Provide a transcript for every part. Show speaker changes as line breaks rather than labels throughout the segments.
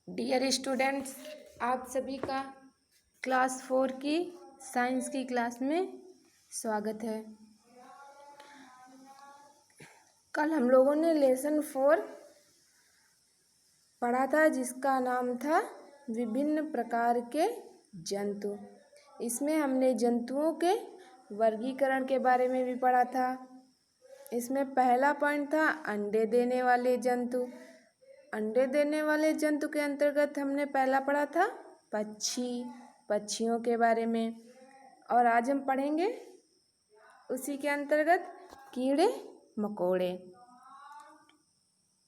Dear students, आप सभी का क्लास 4 की साइंस की क्लास में स्वागत है। कल हम लोगों ने लेसन 4 पढ़ा था जिसका नाम था विभिन्न प्रकार के जंतु। इसमें हमने जंतुओं के वर्गीकरण के बारे में भी पढ़ा था। इसमें पहला पॉइंट था अंडे देने वाले जंतु। अंडे देने वाले जंतु के अंतर्गत हमने पहला पढ़ा था पक्षियों के बारे में, और आज हम पढ़ेंगे उसी के अंतर्गत कीड़े मकोड़े।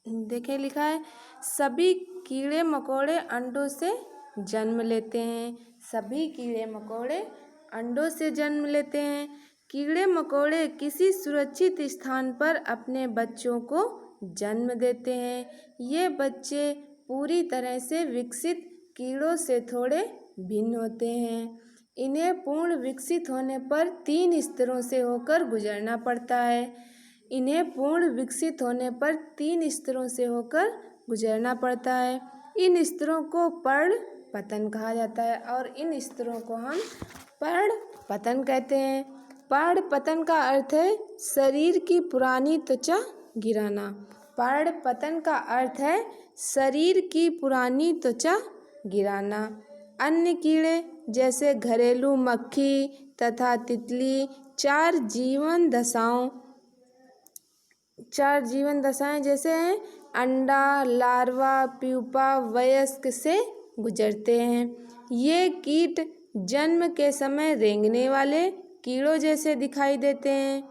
देखिए लिखा है, सभी कीड़े मकोड़े अंडों से जन्म लेते हैं। सभी कीड़े मकोड़े अंडों से जन्म लेते हैं। कीड़े मकोड़े किसी सुरक्षित स्थान पर अपने बच्चों को जन्म देते हैं। ये बच्चे पूरी तरह से विकसित कीड़ों से थोड़े भिन्न होते हैं। इन्हें पूर्ण विकसित होने पर 3 स्तरों से होकर गुजरना पड़ता है। इन्हें पूर्ण विकसित होने पर 3 स्तरों से होकर गुजरना पड़ता है। इन स्तरों को पर्ण पतन कहा जाता है और इन स्तरों को हम पर्ण पतन कहते हैं। पर्ण पतन का अर्थ है शरीर की पुरानी त्वचा गिराना। पर्ण पतन का अर्थ है शरीर की पुरानी त्वचा गिराना। अन्य कीड़े जैसे घरेलू मक्खी तथा तितली चार जीवन दशाएं जैसे हैं अंडा, लार्वा, प्यूपा, वयस्क से गुजरते हैं। ये कीट जन्म के समय रेंगने वाले कीड़ों जैसे दिखाई देते हैं।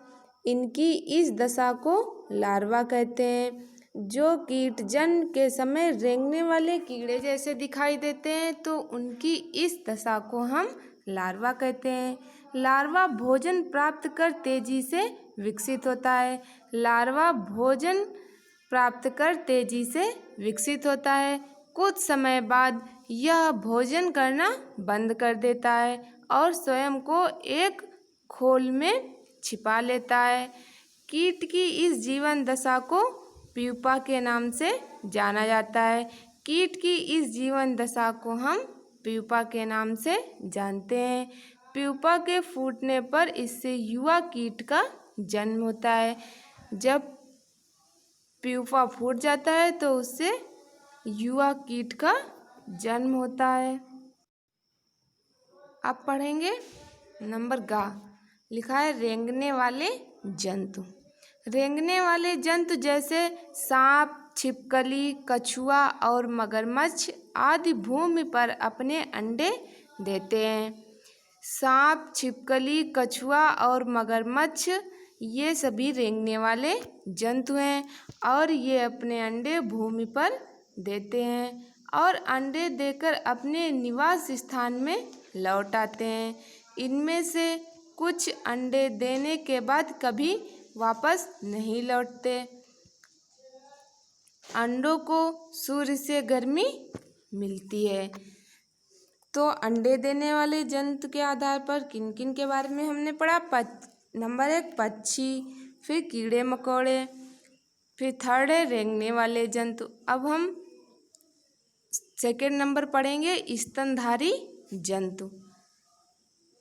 इनकी इस दशा को लार्वा कहते हैं। जो कीट जन्म के समय रेंगने वाले कीड़े जैसे दिखाई देते हैं तो उनकी इस दशा को हम लार्वा कहते हैं। लार्वा भोजन प्राप्त कर तेजी से विकसित होता है। लार्वा भोजन प्राप्त कर तेजी से विकसित होता है। कुछ समय बाद यह भोजन करना बंद कर देता है और स्वयं को एक खोल में छिपा लेता है। कीट की इस जीवन दशा को प्यूपा के नाम से जाना जाता है। कीट की इस जीवन दशा को हम प्यूपा के नाम से जानते हैं। प्यूपा के फूटने पर इससे युवा कीट का जन्म होता है। जब प्यूपा फूट जाता है तो उससे युवा कीट का जन्म होता है। अब पढ़ेंगे नंबर गा। लिखा है रेंगने वाले जंतु। रेंगने वाले जंतु जैसे सांप, छिपकली, कछुआ और मगरमच्छ आदि भूमि पर अपने अंडे देते हैं। सांप, छिपकली, कछुआ और मगरमच्छ ये सभी रेंगने वाले जंतु हैं और ये अपने अंडे भूमि पर देते हैं और अंडे देकर अपने निवास स्थान में लौट आते हैं। इनमें से कुछ अंडे देने के बाद कभी वापस नहीं लौटते। अंडों को सूर्य से गर्मी मिलती है। तो अंडे देने वाले जंतु के आधार पर किन किन के बारे में हमने पढ़ा। नंबर 1 पक्षी, फिर कीड़े मकोड़े, फिर थर्ड है रेंगने वाले जंतु। अब हम सेकेंड नंबर पढ़ेंगे स्तनधारी जंतु।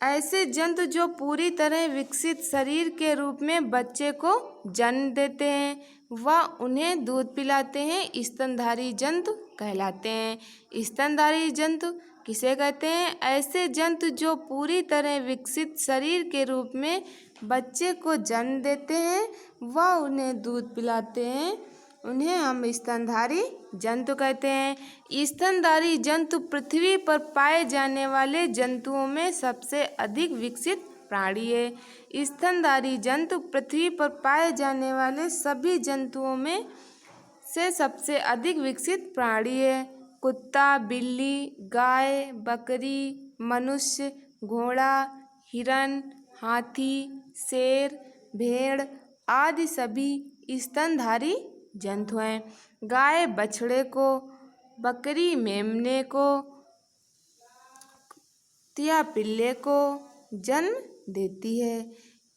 ऐसे जंतु जो पूरी तरह विकसित शरीर के रूप में बच्चे को जन्म देते हैं व उन्हें दूध पिलाते हैं स्तनधारी जंतु कहलाते हैं। स्तनधारी जंतु किसे कहते हैं? ऐसे जंतु जो पूरी तरह विकसित शरीर के रूप में बच्चे को जन्म देते हैं व उन्हें दूध पिलाते हैं, उन्हें हम स्तनधारी जंतु कहते हैं। स्तनधारी जंतु पृथ्वी पर पाए जाने वाले जंतुओं में सबसे अधिक विकसित प्राणी है। स्तनधारी जंतु पृथ्वी पर पाए जाने वाले सभी जंतुओं में से सबसे अधिक विकसित प्राणी है। कुत्ता, बिल्ली, गाय, बकरी, मनुष्य, घोड़ा, हिरन, हाथी, शेर, भेड़ आदि सभी स्तनधारी जंतु हैं। गाय बछड़े को, बकरी मेमने को या पिल्ले को जन्म देती है।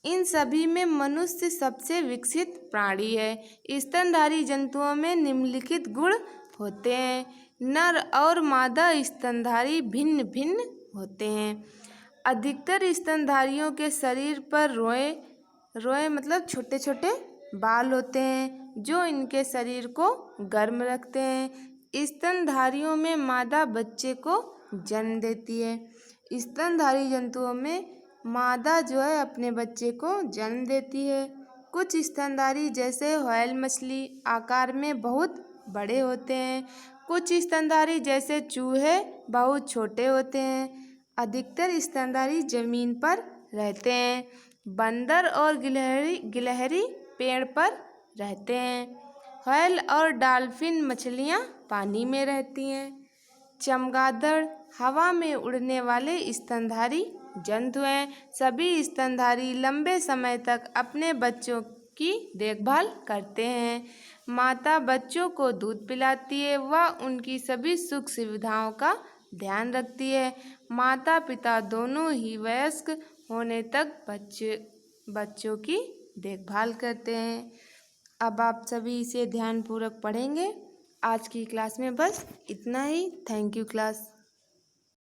इन सभी में मनुष्य सबसे विकसित प्राणी है। स्तनधारी जंतुओं में निम्नलिखित गुण होते हैं। नर और मादा स्तनधारी भिन्न भिन्न होते हैं। अधिकतर स्तनधारियों के शरीर पर रोए मतलब छोटे छोटे बाल होते हैं जो इनके शरीर को गर्म रखते हैं। स्तनधारियों में मादा बच्चे को जन्म देती है। स्तनधारी जंतुओं में मादा जो है अपने बच्चे को जन्म देती है। कुछ स्तनधारी जैसे व्हेल मछली आकार में बहुत बड़े होते हैं। कुछ स्तनधारी जैसे चूहे बहुत छोटे होते हैं। अधिकतर स्तनधारी जमीन पर रहते हैं। बंदर और गिलहरी पेड़ पर रहते हैं। व्हेल और डॉल्फिन मछलियाँ पानी में रहती हैं। चमगादड़ हवा में उड़ने वाले स्तनधारी जंतु हैं। सभी स्तनधारी लंबे समय तक अपने बच्चों की देखभाल करते हैं। माता बच्चों को दूध पिलाती है, वह उनकी सभी सुख सुविधाओं का ध्यान रखती है। माता पिता दोनों ही वयस्क होने तक बच्चों की देखभाल करते हैं। अब आप सभी इसे ध्यानपूर्वक पढ़ेंगे। आज की क्लास में बस इतना ही। Thank you class.